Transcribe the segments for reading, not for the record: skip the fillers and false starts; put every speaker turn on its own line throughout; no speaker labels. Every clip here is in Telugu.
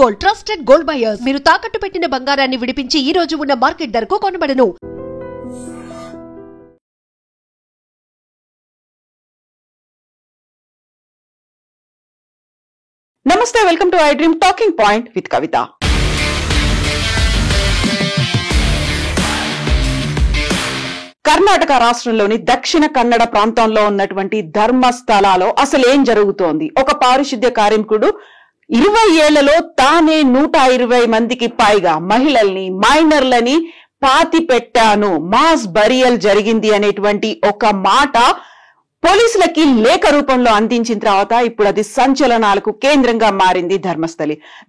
Gold, trusted gold buyers. మీరు తాకట్టు పెట్టిన బంగారాన్ని విడిపించి ఈ రోజు ఉన్న మార్కెట్ ధరకు కొనబడును.
నమస్తే, welcome to iDream talking point with Kavitha. Karnataka రాష్ట్రంలోని దక్షిణ కన్నడ ప్రాంతంలో ఉన్నటువంటి ధర్మస్థలాలో అసలు ఏం జరుగుతోంది? ఒక పారిశుద్ధ్య కార్మికుడు 20 ఏళ్లలో తానే 120 మందికి పైగా మహిళల్ని, మైనర్లని పాతి పెట్టాను, మాస్ బరియల్ జరిగింది అనేటువంటి ఒక మాట పోలీసులకి లేఖ రూపంలో అందించిన తర్వాత ఇప్పుడు అది సంచలనాలకు కేంద్రంగా మారింది.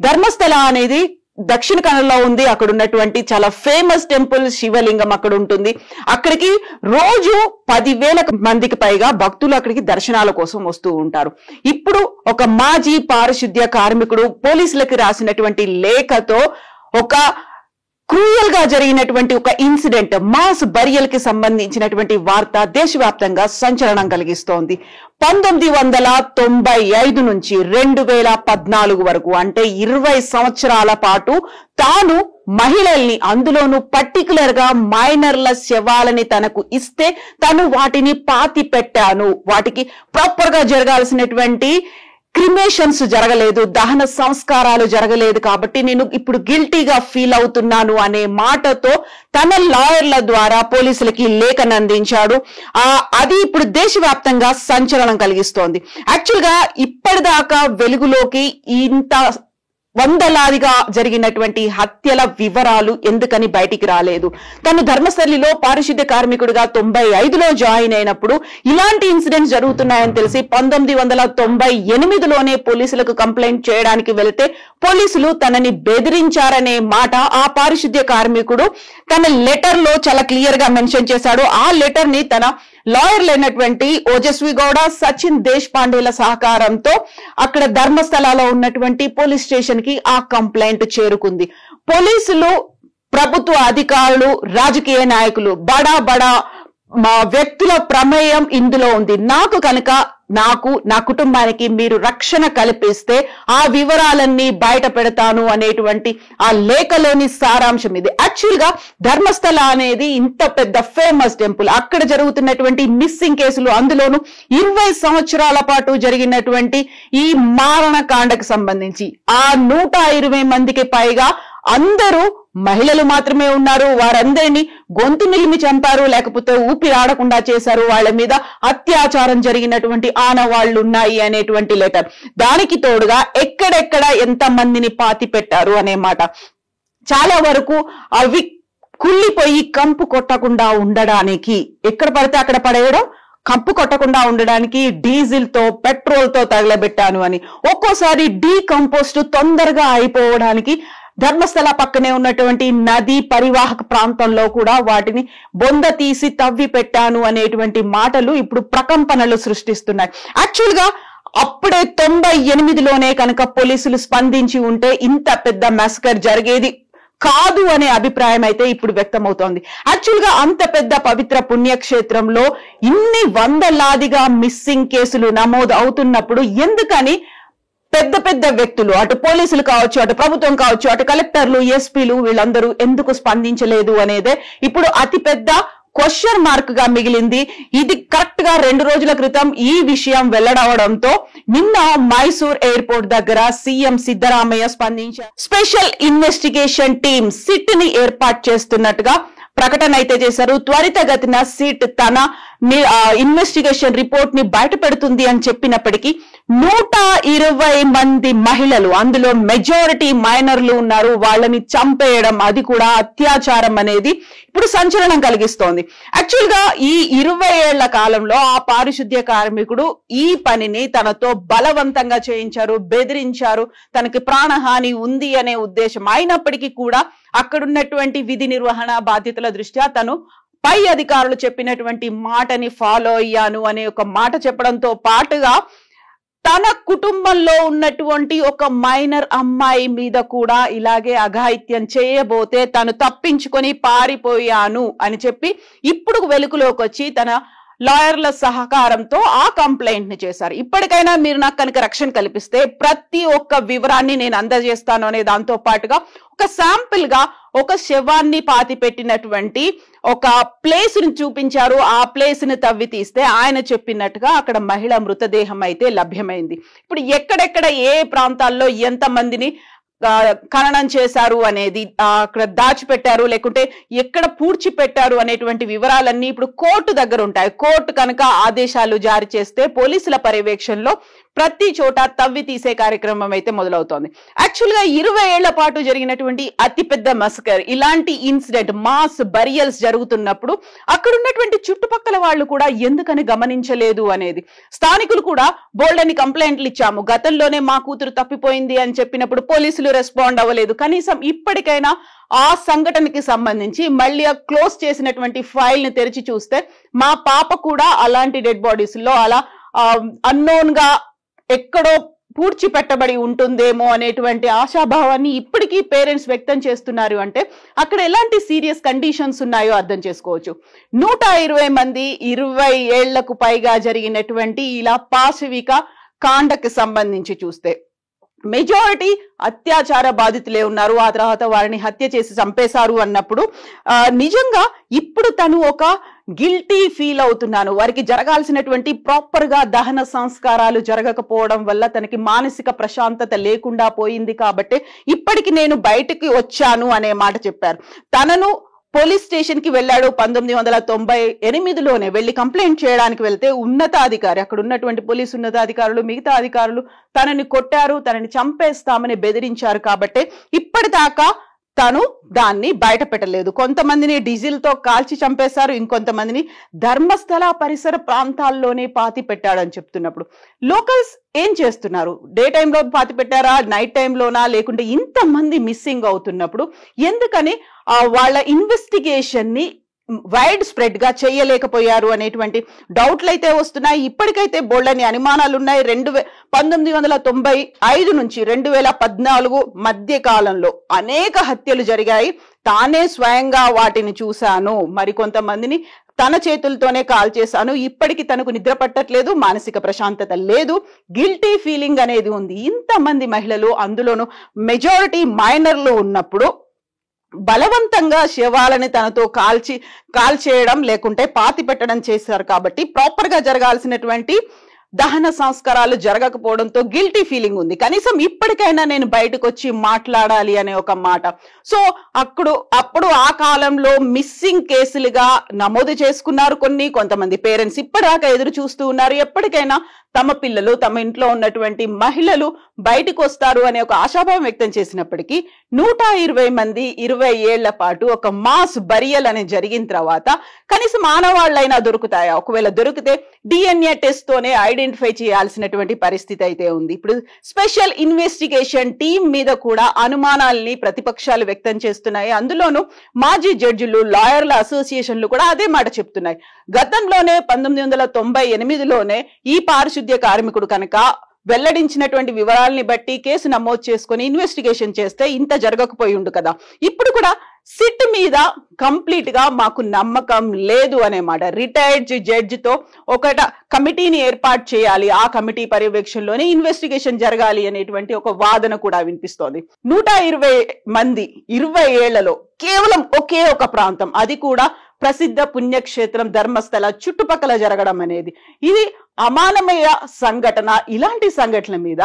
ధర్మస్థల అనేది దక్షిణ కన్నడలో ఉంది. అక్కడ ఉన్నటువంటి చాలా ఫేమస్ టెంపుల్ శివలింగం అక్కడ ఉంటుంది. అక్కడికి రోజు 10,000 మందికి పైగా భక్తులు అక్కడికి దర్శనాల కోసం వస్తూ ఉంటారు. ఇప్పుడు ఒక మాజీ పారిశుద్ధ్య కార్మికుడు పోలీసులకు రాసినటువంటి లేఖతో ఒక క్రూయల్ గా జరిగినటువంటి ఒక ఇన్సిడెంట్, మాస్ బరియల్ కి సంబంధించినటువంటి వార్త దేశవ్యాప్తంగా సంచలనం కలిగిస్తోంది. 1995 నుంచి 2014 వరకు, అంటే 20 సంవత్సరాల పాటు తాను మహిళల్ని, అందులోనూ పర్టికులర్ గా మైనర్ల శవాలని తనకు ఇస్తే తను వాటిని పాతి పెట్టాను, వాటికి ప్రాపర్ గా జరగాల్సినటువంటి క్రిమేషన్స్ జరగలేదు, దహన సంస్కారాలు జరగలేదు, కాబట్టి నేను ఇప్పుడు గిల్టీగా ఫీల్ అవుతున్నాను అనే మాటతో తన లాయర్ల ద్వారా పోలీసులకి లేఖను అందించాడు. అది ఇప్పుడు దేశవ్యాప్తంగా సంచలనం కలిగిస్తోంది. యాక్చువల్ గా ఇప్పటిదాకా వెలుగులోకి ఇంత వందలాదిగా జరిగినటువంటి హత్యల వివరాలు ఎందుకని బయటికి రాలేదు? తను ధర్మస్థలిలో పారిశుద్ధ్య కార్మికుడిగా 95లో జాయిన్ అయినప్పుడు ఇలాంటి ఇన్సిడెంట్స్ జరుగుతున్నాయని తెలిసి 1998లోనే పోలీసులకు కంప్లైంట్ చేయడానికి వెళితే పోలీసులు తనని బెదిరించారనే మాట ఆ పారిశుద్ధ్య కార్మికుడు తన లెటర్ లో చాలా క్లియర్ గా మెన్షన్ చేశాడు. ఆ లెటర్ ని తన లాయర్లు అయినటువంటి ఓజస్వి గౌడ, సచిన్ దేశ్ పాండేల సహకారంతో అక్కడ ధర్మస్థలలో ఉన్నటువంటి పోలీస్ స్టేషన్ కి ఆ కంప్లైంట్ చేరుకుంది. పోలీసులు, ప్రభుత్వ అధికారులు, రాజకీయ నాయకులు, బడా వ్యక్తుల ప్రమేయం ఇందులో ఉంది. నాకు నా కుటుంబానికి మీరు రక్షణ కల్పిస్తే ఆ వివరాలన్నీ బయట పెడతాను అనేటువంటి ఆ లేఖలోని సారాంశం ఇది. యాక్చువల్ గా ధర్మస్థల అనేది ఇంత పెద్ద ఫేమస్ టెంపుల్. అక్కడ జరుగుతున్నటువంటి మిస్సింగ్ కేసులు, అందులోనూ 20 సంవత్సరాల పాటు జరిగినటువంటి ఈ మారణకాండకు సంబంధించి ఆ 120 మందికి పైగా అందరూ మహిళలు మాత్రమే ఉన్నారు. వారందరినీ గొంతు నిలిమి చంపారు, లేకపోతే ఊపిరి ఆడకుండా చేశారు, వాళ్ళ మీద అత్యాచారం జరిగినటువంటి ఆనవాళ్లు ఉన్నాయి అనేటువంటి లెటర్. దానికి తోడుగా ఎక్కడెక్కడ ఎంత మందిని పాతి పెట్టారు అనే మాట. చాలా వరకు అవి కుళ్ళిపోయి కంపు కొట్టకుండా ఉండడానికి, ఎక్కడ పడితే అక్కడ పడేయడం, కంపు కొట్టకుండా ఉండడానికి డీజిల్ తో, పెట్రోల్ తో తగలబెట్టాను అని. ఒక్కోసారి డీకంపోస్ట్ తొందరగా అయిపోవడానికి ధర్మస్థల పక్కనే ఉన్నటువంటి నది పరివాహక ప్రాంతంలో కూడా వాటిని బొంద తీసి తవ్వి పెట్టాను అనేటువంటి మాటలు ఇప్పుడు ప్రకంపనలు సృష్టిస్తున్నాయి. యాక్చువల్ గా అప్పుడే 98లోనే కనుక పోలీసులు స్పందించి ఉంటే ఇంత పెద్ద మాస్కర్ జరిగేది కాదు అనే అభిప్రాయం అయితే ఇప్పుడు వ్యక్తమవుతోంది. యాక్చువల్ గా అంత పెద్ద పవిత్ర పుణ్యక్షేత్రంలో ఇన్ని వందలాదిగా మిస్సింగ్ కేసులు నమోదు అవుతున్నప్పుడు ఎందుకని పెద్ద వ్యక్తులు, అటు పోలీసులు కావచ్చు, అటు ప్రభుత్వం కావచ్చు, అటు కలెక్టర్లు, ఎస్పీలు, వీళ్ళందరూ ఎందుకు స్పందించలేదు అనేదే ఇప్పుడు అతిపెద్ద క్వశ్చన్ మార్క్ గా మిగిలింది. ఇది కరెక్ట్ గా 2 రోజుల క్రితం ఈ విషయం వెల్లడవడంతో నిన్న మైసూర్ ఎయిర్పోర్ట్ దగ్గర సీఎం సిద్ధరామయ్య స్పందించారు. స్పెషల్ ఇన్వెస్టిగేషన్ టీమ్ సిట్ ని ఏర్పాటు చేస్తున్నట్టుగా ప్రకటన అయితే చేశారు. త్వరితగతిన సిట్ తన ఇన్వెస్టిగేషన్ రిపోర్ట్ ని బయట పెడుతుంది అని చెప్పినప్పటికీ 120 మంది మహిళలు, అందులో మెజారిటీ మైనర్లు ఉన్నారు, వాళ్ళని చంపేయడం, అది కూడా అత్యాచారం అనేది ఇప్పుడు సంచలనం కలిగిస్తోంది. యాక్చువల్ గా ఈ 20 ఏళ్ల కాలంలో ఆ పారిశుద్ధ్య కార్మికుడు ఈ పనిని తనతో బలవంతంగా చేయించారు, బెదిరించారు, తనకి ప్రాణహాని ఉంది అనే ఉద్దేశం అయినప్పటికీ కూడా అక్కడున్నటువంటి విధి నిర్వహణ బాధ్యతల దృష్ట్యా తను పై అధికారులు చెప్పినటువంటి మాటని ఫాలో అయ్యాను అనే ఒక మాట చెప్పడంతో పాటుగా తన కుటుంబంలో ఉన్నటువంటి ఒక మైనర్ అమ్మాయి మీద కూడా ఇలాగే అఘాయిత్యం చేయబోతే తను తప్పించుకొని పారిపోయాను అని చెప్పి ఇప్పుడు వెలుగులోకి వచ్చి తన లాయర్ల సహకారంతో ఆ కంప్లైంట్ ని చేశారు. ఇప్పటికైనా మీరు నాకు కనుక రక్షణ కల్పిస్తే ప్రతి ఒక్క వివరాన్ని నేను అందజేస్తాను అనే దాంతో పాటుగా ఒక శాంపిల్ గా ఒక శవాన్ని పాతి పెట్టినటువంటి ఒక ప్లేస్ ని చూపించారు. ఆ ప్లేస్ ని తవ్వి తీస్తే ఆయన చెప్పినట్టుగా అక్కడ మహిళ మృతదేహం అయితే లభ్యమైంది. ఇప్పుడు ఎక్కడెక్కడ ఏ ప్రాంతాల్లో ఎంత మందిని ఖననం చేశారు అనేది, అక్కడ దాచిపెట్టారు లేకుంటే ఎక్కడ పూడ్చిపెట్టారు అనేటువంటి వివరాలన్నీ ఇప్పుడు కోర్టు దగ్గర ఉంటాయి. కోర్టు కనుక ఆదేశాలు జారీ చేస్తే పోలీసుల పర్యవేక్షణలో ప్రతి చోట తవ్వి తీసే కార్యక్రమం అయితే మొదలవుతోంది. యాక్చువల్ గా 20 ఏళ్ల పాటు జరిగినటువంటి అతిపెద్ద మస్కర్, ఇలాంటి ఇన్సిడెంట్ మాస్ బరియల్స్ జరుగుతున్నప్పుడు అక్కడ ఉన్నటువంటి చుట్టుపక్కల వాళ్ళు కూడా ఎందుకని గమనించలేదు అనేది, స్థానికులు కూడా బోల్డని కంప్లైంట్లు ఇచ్చాము, గతంలోనే మా కూతురు తప్పిపోయింది అని చెప్పినప్పుడు పోలీసులు రెస్పాండ్ అవ్వలేదు. కనీసం ఇప్పటికైనా ఆ సంఘటనకి సంబంధించి మళ్ళీ క్లోజ్ చేసినటువంటి ఫైల్ ని తెరిచి చూస్తే మా పాప కూడా అలాంటి డెడ్ బాడీస్ లో అలా అన్నోన్ గా ఎక్కడో పూడ్చిపెట్టబడి ఉంటుందేమో అనేటువంటి ఆశాభావాన్ని ఇప్పటికీ పేరెంట్స్ వ్యక్తం చేస్తున్నారు. అంటే అక్కడ ఎలాంటి సీరియస్ కండిషన్స్ ఉన్నాయో అర్థం చేసుకోవచ్చు. 120 మంది 20 ఏళ్లకు పైగా జరిగినటువంటి ఇలా పాశవిక కాండకి సంబంధించి చూస్తే మెజారిటీ అత్యాచార బాధితులే ఉన్నారు. ఆ తర్వాత వారిని హత్య చేసి చంపేశారు అన్నప్పుడు నిజంగా ఇప్పుడు తను ఒక గిల్టీ ఫీల్ అవుతున్నాను, వారికి జరగాల్సినటువంటి ప్రాపర్ గా దహన సంస్కారాలు జరగకపోవడం వల్ల తనకి మానసిక ప్రశాంతత లేకుండా పోయింది కాబట్టి ఇప్పటికి నేను బయటికి వచ్చాను అనే మాట చెప్పారు. తనను పోలీస్ స్టేషన్ కి వెళ్ళాడు 1998లోనే వెళ్ళి కంప్లైంట్ చేయడానికి వెళ్తే ఉన్నతాధికారి, అక్కడ ఉన్నటువంటి పోలీసు ఉన్నతాధికారులు మిగతా అధికారులు తనని కొట్టారు, తనని చంపేస్తామని బెదిరించారు కాబట్టి ఇప్పటిదాకా తను దాన్ని బయట పెట్టలేదు. కొంతమందిని డీజిల్ తో కాల్చి చంపేశారు, ఇంకొంతమందిని ధర్మస్థల పరిసర ప్రాంతాల్లోనే పాతి పెట్టాడని చెప్తున్నప్పుడు లోకల్స్ ఏం చేస్తున్నారు? డే టైంలో పాతి పెట్టారా, నైట్ టైంలోనా, లేకుంటే ఇంతమంది మిస్సింగ్ అవుతున్నప్పుడు ఎందుకని వాళ్ళ ఇన్వెస్టిగేషన్ ని వైడ్ స్ప్రెడ్ గా చేయలేకపోయారు అనేటువంటి డౌట్లు అయితే వస్తున్నాయి. ఇప్పటికైతే బోల్డని అనుమానాలు ఉన్నాయి. 1995 నుంచి 2014 మధ్య కాలంలో అనేక హత్యలు జరిగాయి. తానే స్వయంగా వాటిని చూశాను, మరికొంతమందిని తన చేతులతోనే కాల్ చేశాను, ఇప్పటికి తనకు నిద్ర పట్టట్లేదు, మానసిక ప్రశాంతత లేదు, గిల్టీ ఫీలింగ్ అనేది ఉంది. ఇంతమంది మహిళలు, అందులోనూ మెజారిటీ మైనర్లు ఉన్నప్పుడు బలవంతంగా శవాలని తనతో కాల్చేయడం లేకుంటే పాతి పెట్టడం చేశారు కాబట్టి ప్రాపర్ గా జరగాల్సినటువంటి దహన సంస్కారాలు జరగకపోవడంతో గిల్టీ ఫీలింగ్ ఉంది. కనీసం ఇప్పటికైనా నేను బయటకు వచ్చి మాట్లాడాలి అనే ఒక మాట. సో అప్పుడు ఆ కాలంలో మిస్సింగ్ కేసులుగా నమోదు చేసుకున్నారు కొంతమంది పేరెంట్స్ ఇప్పటిదాకా ఎదురు చూస్తూ ఉన్నారు. ఎప్పటికైనా తమ పిల్లలు, తమ ఇంట్లో ఉన్నటువంటి మహిళలు బయటకు వస్తారు అనే ఒక ఆశాభావం వ్యక్తం చేసినప్పటికీ 120 మంది 20 ఏళ్ల పాటు ఒక మాస్ బరియల్ అనేది జరిగిన తర్వాత కనీసం మానవాళ్ళైనా దొరుకుతాయా? ఒకవేళ దొరికితే DNA టెస్ట్ తోనే ఐడెంటిఫై చేయాల్సినటువంటి పరిస్థితి అయితే ఉంది. ఇప్పుడు స్పెషల్ ఇన్వెస్టిగేషన్ టీం మీద కూడా అనుమానాల్ని ప్రతిపక్షాలు వ్యక్తం చేస్తున్నాయి. అందులోనూ మాజీ జడ్జిలు, లాయర్ల అసోసియేషన్లు కూడా అదే మాట చెప్తున్నాయి. గతంలోనే 1998లోనే ఈ పారిశుద్ధ్య కార్మికుడు కనుక వెల్లడించినటువంటి వివరాలని బట్టి కేసు నమోదు చేసుకుని ఇన్వెస్టిగేషన్ చేస్తే ఇంత జరగకపోయి ఉండు కదా. ఇప్పుడు కూడా సిట్ మీద కంప్లీట్ గా మాకు నమ్మకం లేదు అనే మాట. రిటైర్డ్ జడ్జి తో ఒక కమిటీని ఏర్పాటు చేయాలి, ఆ కమిటీ పర్యవేక్షణలోనే ఇన్వెస్టిగేషన్ జరగాలి అనేటువంటి ఒక వాదన కూడా వినిపిస్తోంది. 120 మంది 20 ఏళ్లలో కేవలం ఒకే ఒక ప్రాంతం, అది కూడా ప్రసిద్ధ పుణ్యక్షేత్రం ధర్మస్థల చుట్టుపక్కల జరగడం అనేది ఇది అమానమయ సంఘటన. ఇలాంటి సంఘటనల మీద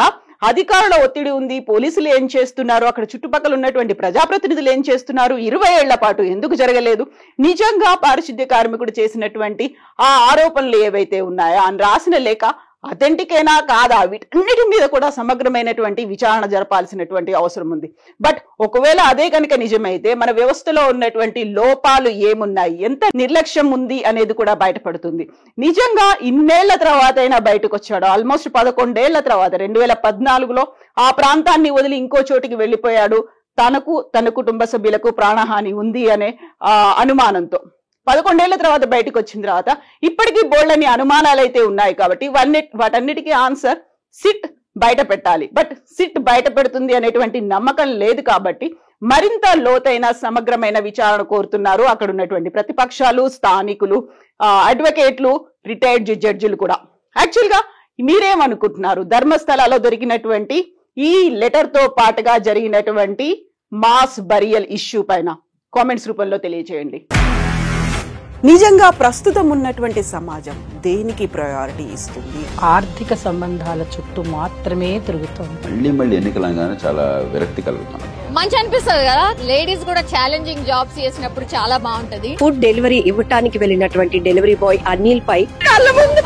అధికారుల ఒత్తిడి ఉంది. పోలీసులు ఏం చేస్తున్నారు, అక్కడ చుట్టుపక్కల ఉన్నటువంటి ప్రజాప్రతినిధులు ఏం చేస్తున్నారు, 20 ఏళ్ల పాటు ఎందుకు జరగలేదు, నిజంగా పారిశుద్ధ్య కార్మికుడు చేసినటువంటి ఆ ఆరోపణలు ఏవైతే ఉన్నాయో అని రాసిన లేఖ అథెంటికేనా కాదా, వీటన్నిటి మీద కూడా సమగ్రమైనటువంటి విచారణ జరపాల్సినటువంటి అవసరం ఉంది. బట్ ఒకవేళ అదే కనుక నిజమైతే మన వ్యవస్థలో ఉన్నటువంటి లోపాలు ఏమున్నాయి, ఎంత నిర్లక్ష్యం ఉంది అనేది కూడా బయటపడుతుంది. నిజంగా ఇన్నేళ్ల తర్వాత అయినా బయటకు వచ్చాడు. ఆల్మోస్ట్ 11 ఏళ్ల తర్వాత 2014లో ఆ ప్రాంతాన్ని వదిలి ఇంకో చోటికి వెళ్ళిపోయాడు. తనకు తన కుటుంబ సభ్యులకు ప్రాణహాని ఉంది అనే అనుమానంతో 11 ఏళ్ల తర్వాత బయటకు వచ్చిన తర్వాత ఇప్పటికీ బోల్డని అనుమానాలు అయితే ఉన్నాయి. కాబట్టి వాటన్నిటికీ ఆన్సర్ సిట్ బయట పెట్టాలి. బట్ సిట్ బయట పెడుతుంది అనేటువంటి నమ్మకం లేదు కాబట్టి మరింత లోతైన సమగ్రమైన విచారణ కోరుతున్నారు అక్కడ ఉన్నటువంటి ప్రతిపక్షాలు, స్థానికులు, అడ్వకేట్లు, రిటైర్డ్ జడ్జిలు కూడా. యాక్చువల్ గా మీరేమనుకుంటున్నారు? ధర్మస్థలాలో దొరికినటువంటి ఈ లెటర్ తో పాటుగా జరిగినటువంటి మాస్ బరియల్ ఇష్యూ పైన కామెంట్స్ రూపంలో తెలియజేయండి.
నిజంగా ప్రస్తుతం ఉన్నటువంటి సమాజం దేనికి ప్రయారిటీ ఇస్తుంది?
ఆర్థిక సంబంధాల చుట్టూ మాత్రమే తిరుగుతుంది.
మళ్ళీ ఎన్నికలంగానే చాలా విరక్తి కలుగుతాం.
మంచి అనిపిస్తుంది కదా, లేడీస్ కూడా ఛాలెంజింగ్ జాబ్స్ చేసినప్పుడు చాలా బాగుంటది.
ఫుడ్ డెలివరీ ఇవ్వటానికి వెళ్ళినటువంటి డెలివరీ బాయ్ అనిల్ పై
కళ్ళ ముందు